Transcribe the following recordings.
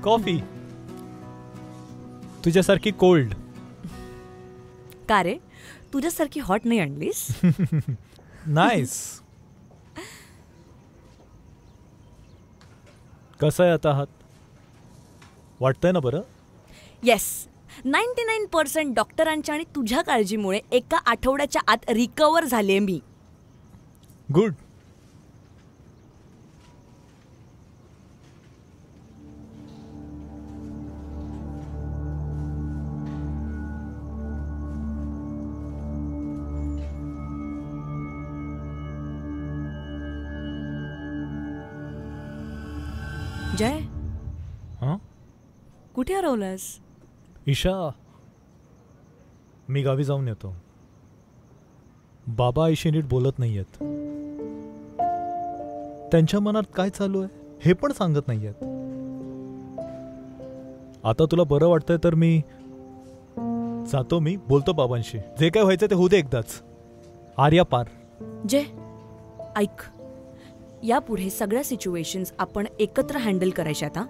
Coffee. तुझ्यासारखी cold. का रे, तुझ्यासारखी hot नाही आणलीस? Nice. कसं आहे आता हात? वाटतंय ना बरं? येस. 99% डॉक्टरांच्या आणि तुझ्या काळजीमुळे एका आठवड्याच्या आत रिकवर झाले मी. गुड. जय, हां कुठे हरवलास? ईशा, मी गावी जाऊन येतो. बाबा आईशी नीट बोलत नाहीयेत. त्यांच्या मनात काय चालू आहे हे पण सांगत नाहीयेत. आता तुला बरं वाटतंय तर मी जातो. मी बोलतो बाबांशी. जे काय व्हायचं ते होऊ दे एकदाच. आर्या पार. जय, ऐक, यापुढे सगळ्या सिच्युएशन्स आपण एकत्र हँडल करायच्या. आता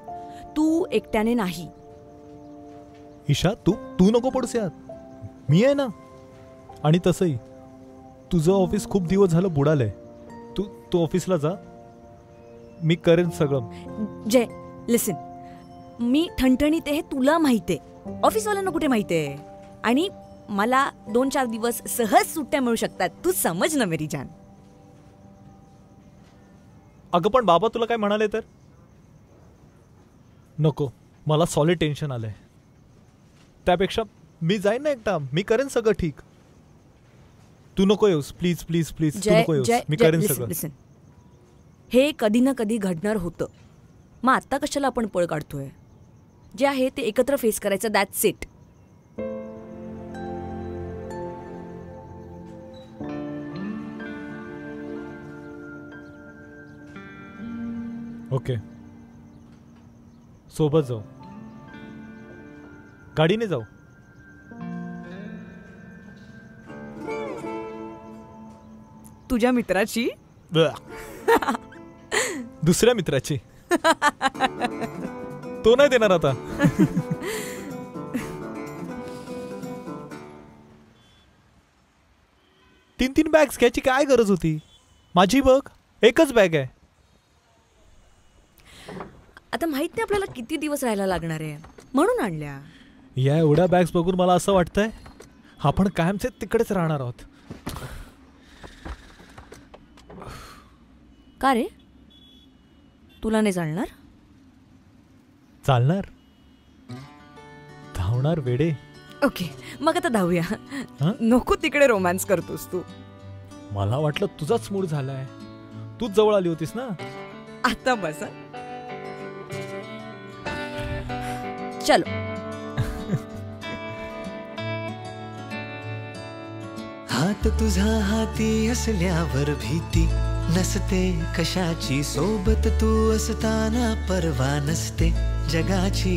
तू एकट्याने नाही. ईशा, तू नको पडूस यात. मी आहे ना. आणि तसंही तुझं ऑफिस खूप दिवस झालं बुडालंय. तू ऑफिसला जा, मी करेन सगळं. जय, लिसन, मी ठणठणीत आहे हे तुला माहिती आहे, ऑफिसवाल्यांना कुठे माहिती आहे. आणि मला 2-4 दिवस सहज सुट्ट्या मिळू शकतात. तू समज ना मेरी जान. अगं पण बाबा तुला काय म्हणाले तर? नको, मला सॉलिड टेन्शन आलंय. त्यापेक्षा मी जाईन ना एकटा. मी करेन सगळं ठीक. तू नको येऊस प्लीज प्लीज प्लीज. तू नको येऊस, मी करेन सगळं. हे कधी ना कधी घडणार होतं. मग आता कशाला आपण पळ काढतोय? जे आहे ते एकत्र फेस करायचं. That's it. ओके, सोबत जाऊ. गाडीने जाऊ. तुझ्या मित्राची? दुसऱ्या मित्राची. तो नाही देणार आता. तीन बॅग्स घ्यायची काय गरज होती? माझी बघ, एकच बॅग आहे. आता माहित नाही आपल्याला किती दिवस राहायला लागणार आहे, म्हणून आणल्या. या एवढ्या बॅग्स बघून मला असं वाटतंय आपण कायमचे तिकडेच राहणार आहोत. का रे, तुला नाही चालणार? चालणार. धावणार वेडे. ओके, मग आता धावूया. नको तिकडे रोमॅन्स करतोस तू. मला वाटलं तुझाच मूड झालाय. तूच जवळ आली होतीस ना. आता बस. चलो. हात तुझा हाती असल्यावर भीती नसते कशाची. सोबत तू असताना परवा नसते जगाची.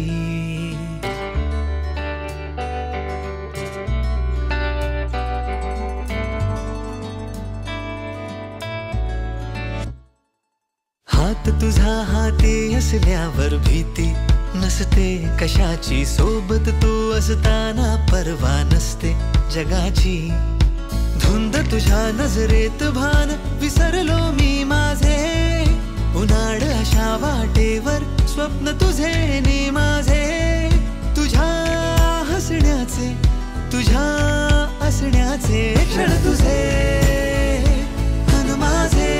हात तुझा हाती असल्यावर भीती नसते कशाची. सोबत तू असताना परवा नसते जगाची. धुंद तुझ्या नजरेत भान विसरलो मी माझे. उन्हाळ अशा वाटेवर स्वप्न तुझे नि माझे. तुझ्या हसण्याचे, तुझ्या असण्याचे क्षण तुझे अन माझे.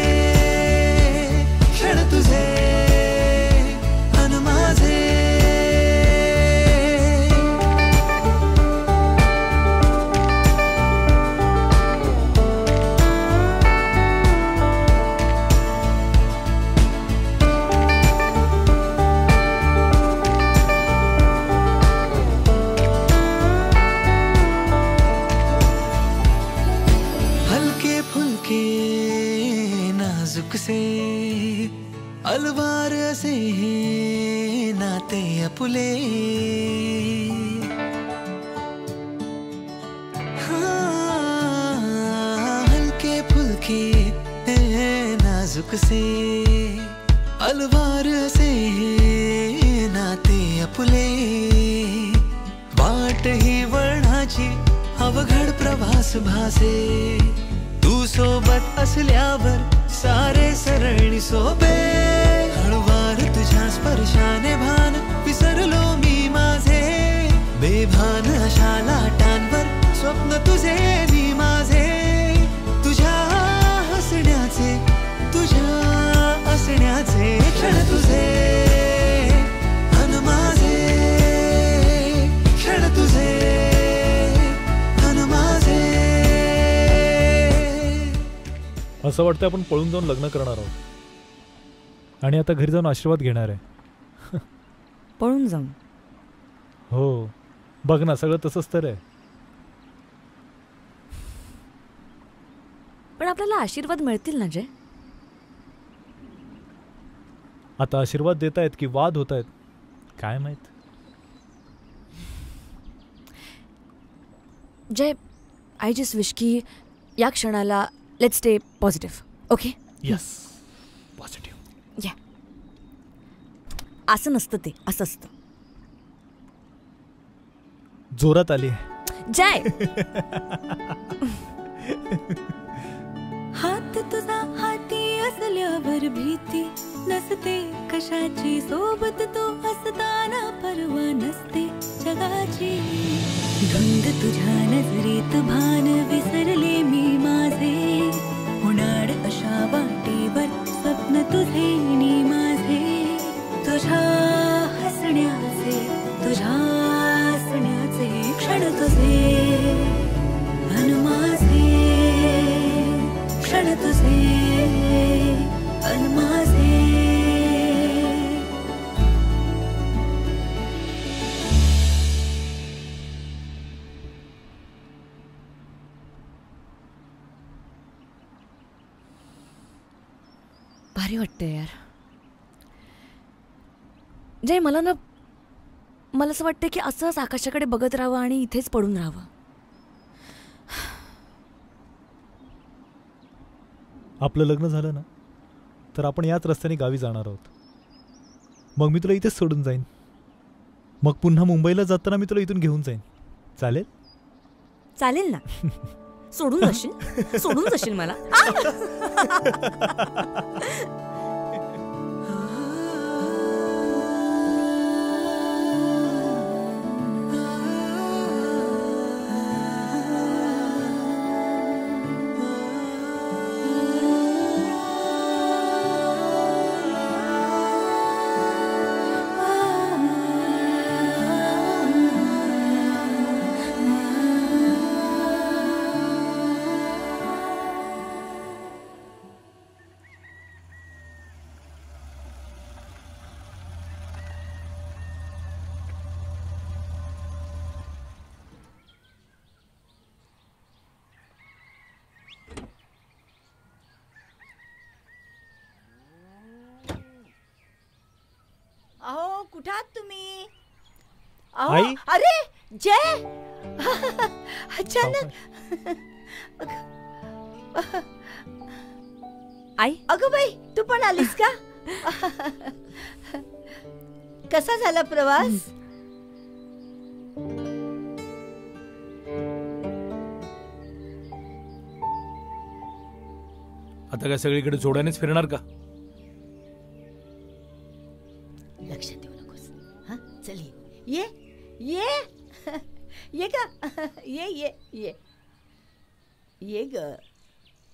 क्षण तुझे अन माझे. से अलवार असे हे नाते अपुले. हलके फुलके नाजुक से अलवार से हे नाते आपुले वाट ही वळणाची अवघड प्रवास भासे तू सोबत असल्यावर सारे सरळी सोपे हळुवार तुझ्या स्पर्शाने भान विसरलो मी माझे बेभान अशा लाटांवर स्वप्न तुझे मी माझे तुझ्या हसण्याचे तुझ्या असण्याचे क्षण तुझे अन माझे क्षण तुझे अन माझे. असं वाटतं आपण पळून जाऊन लग्न करणार आहोत आणि आता घरी जाऊन आशीर्वाद घेणार आहे. पळून जाऊन? हो बघ ना, सगळं तसंच तर आहे. पण आपल्याला आशीर्वाद मिळतील ना जय? आता आशीर्वाद देत आहेत की वाद होत आहेत काय माहित. जय, आय जस्ट विश की या क्षणाला let's stay positive. Okay? Yes, positive. या, असं नसतं ते, असं असतं. जोरात आली. जय, हात तुझा हाती असल्यावर भीती नसते कशाची सोबत तो असताना परवा नसते जगाची. धुंद तुझ्या नजरेत भान विसरले मी माझे उन्हाळ अशा वाटेवर स्वप्न तुझे नी माझे तुझ्या हसण्याचे तुझ्या हसण्याचे क्षण तुझे अन माझे क्षण तुझे अन माझे. भारी वाटतंय यार. जय, मला असं वाटतं की असंच आकाशाकडे बघत राहावं आणि इथेच पडून राहावं. आपलं लग्न झालं ना तर आपण याच रस्त्याने गावी जाणार आहोत. मग मी तुला इथेच सोडून जाईन. मग पुन्हा मुंबईला जाताना मी तुला इथून घेऊन जाईन. चालेल? चालेल ना. सोडून जाशील? सोडून जाशील मला? अहो, कुठं आहात तुम्ही? आई? अरे जय, अचानक. आई, अगं बाई, तू पण आलीस का? कसा झाला प्रवास? आता काय सगळीकडे जोड्यानेच फिरणार का? लक्ष देऊ नकोस. हा, चल ये ये ये का ये ये ये ये ग.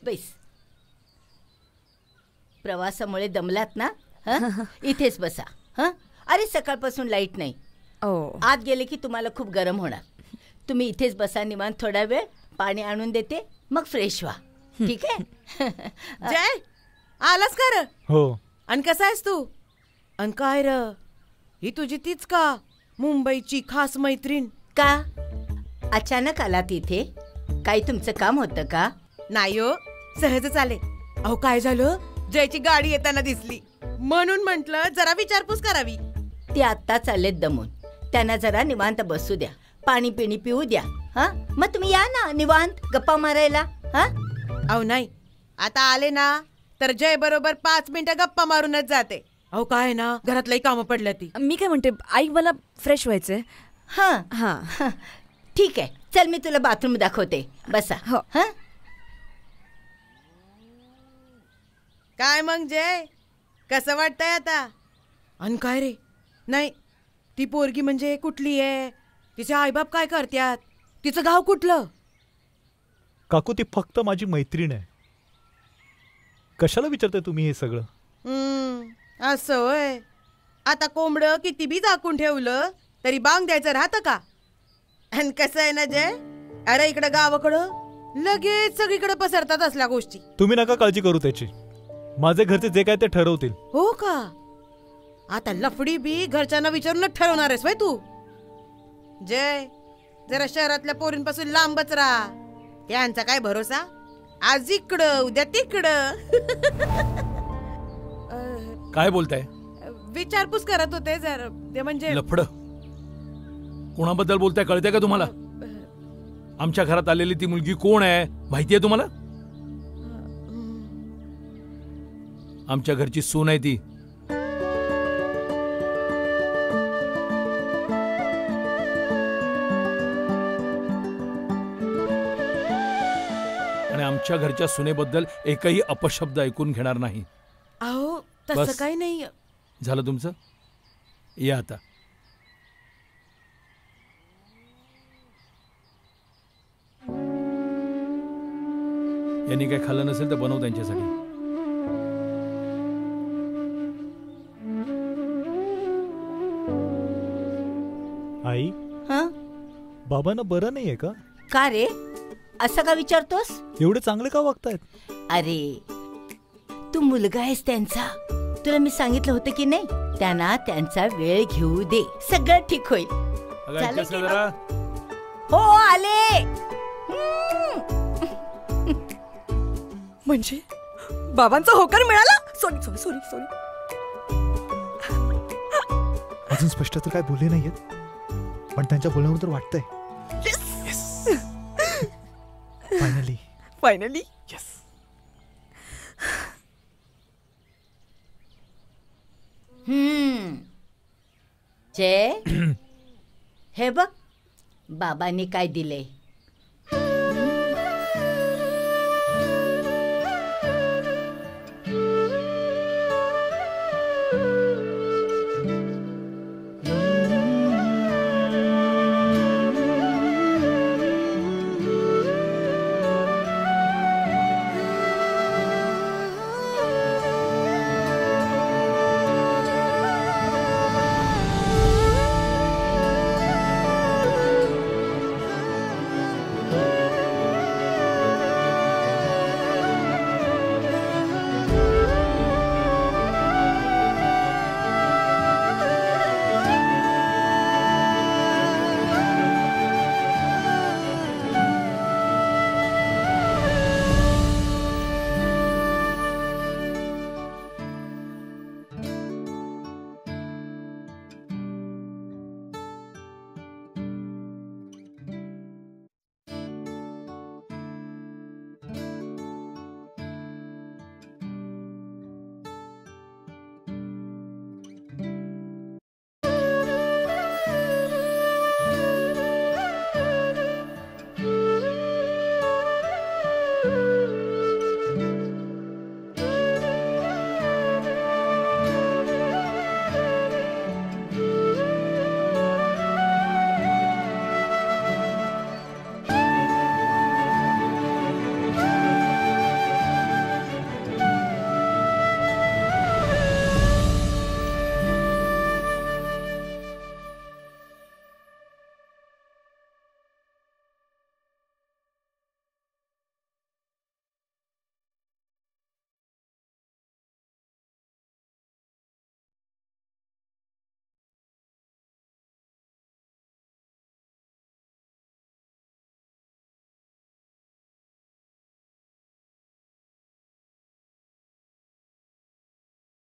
बैस. प्रवासामुळे दमलात ना? इथेच बसा. हा, अरे सकाळपासून लाईट नाही. आत गेले की तुम्हाला खूप गरम होणार. तुम्ही इथेच बसा निवांत थोडा वेळ. पाणी आणून देते, मग फ्रेश व्हा. ठीक आहे? जय, आलास का र? हो. आणि कसा आहेस तू? आणि काय र, ही तुझी तीच का मुंबईची खास मैत्रीण? का अचानक आलात इथे? काही तुमचं काम होतं का? नाही हो, सहजच आले. अहो काय झालं, जयची गाडी येताना दिसली म्हणून म्हंटल जरा विचारपूस करावी. ते आत्ता चाललेत दमून. त्यांना जरा निवांत बसू द्या, पाणी पिणी पिऊ द्या. हा, मग तुम्ही या ना निवांत गप्पा मारायला. हा, अहो नाही, आता आले ना तर जय बरोबर 5 मिनिटं गप्पा मारूनच जाते. अहो काय ना घरातलंही कामं पडल्या ती. मी काय म्हणते आई मला फ्रेश व्हायचंय. हा हा ठीक आहे, चल मी तुला बाथरूम दाखवते. बसा. हो. हा काय मग जय, कसं वाटतंय आता? अन काय रे, नाही ती पोरगी म्हणजे कुठली आहे, तिचे आईबाप काय करतात, तिचं गाव कुठलं? काकू ती फक्त माझी मैत्रीण आहे. कशाला विचारताय तुम्ही हे सगळं? असं होय. आता कोंबडं किती बी झाकून ठेवलं तरी बांग द्यायचं राहतं का? आणि कसं आहे ना जय, अरे इकडं गावाकडं लगेच सगळीकडे पसरतात असल्या गोष्टी. तुम्ही नका काळजी करू त्याची. माझे घरचे जे काय ते ठरवतील. हो का? आता लफडी बी घरच्यांना विचारूनच ठरवणार आहेस बाई तू. जय, जरा शहरातल्या पोरींपासून लांबच राहा. त्यांचा काय भरोसा, आज इकडं उद्या तिकडं. काय बोलताय? विचारपूस करत होते जर ते म्हणजे लफड कोणाबद्दल बोलताय कळतंय का तुम्हाला? आमच्या घरात आलेली ती मुलगी कोण आहे माहितीये तुम्हाला? आमच्या घरची सून आहे ती. आणि आमच्या घरच्या सुनेबद्दल एकही अपशब्द ऐकून घेणार नाही. अहो तसं बस. काही नाही. झालं तुमचं? या आता. यांनी काय खाल्लं नसेल तर बनव त्यांच्यासाठी. आई, हा बाबांना बरं नाहीये का? का रे, असं का विचारतोस? एवढे चांगले का वागतायत? अरे तू मुलगा आहेस त्यांचा. तुला मी सांगितलं होतं की नाही, त्यांना त्यांचा वेळ घेऊ दे, सगळं ठीक होईल. अगं, झालं ऐकलंस की ना जरा? हो आले. म्हणजे बाबांचा होकार मिळाला. Sorry sorry sorry sorry. अजून स्पष्ट तर काय बोलले नाहीयेत, पण त्यांच्या बोलण्यावर तर वाटतंय. Finally finally. येस. जय, हे बघ बाबांनी काय दिले.